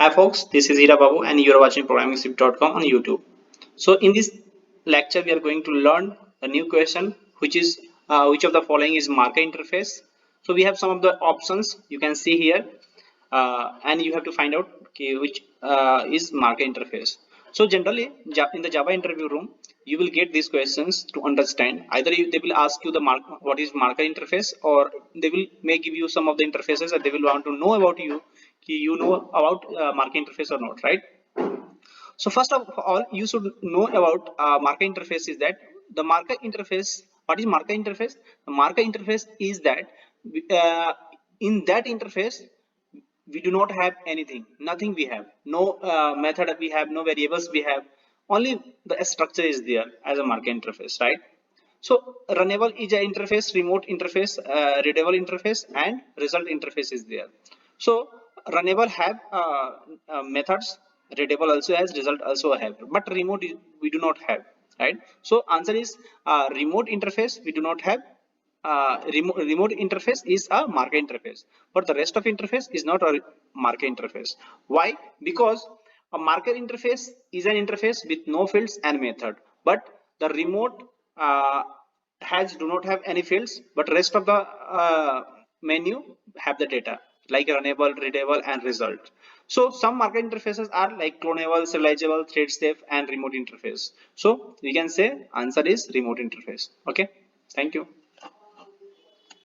Hi folks, this is Babu and you are watching programmingscript.com on YouTube. So in this lecture we are going to learn a new question which is which of the following is marker interface. So we have some of the options you can see here and you have to find out which is marker interface. So generally in the Java interview room you will get these questions to understand. Either they will ask you the what is marker interface, or they will may give you some of the interfaces that they will want to know about you. You know about marker interface or not, right? So first of all, you should know about marker interface is that the marker interface. What is marker interface? The marker interface is that uh, in that interface we do not have anything, nothing we have, no method we have, no variables we have, only the structure is there as a marker interface, right? So Runnable is an interface, remote interface, readable interface, and result interface is there. So Runnable have methods, readable also has, result also have, but remote we do not have, right? So answer is remote interface we do not have. Remote interface is a marker interface, but the rest of interface is not a marker interface. Why? Because a marker interface is an interface with no fields and method, but the remote has do not have any fields, but rest of the menu have the data like runnable, readable, and result. So some marker interfaces are like clonable, serializable, thread safe, and remote interface. So we can say answer is remote interface. Okay, thank you.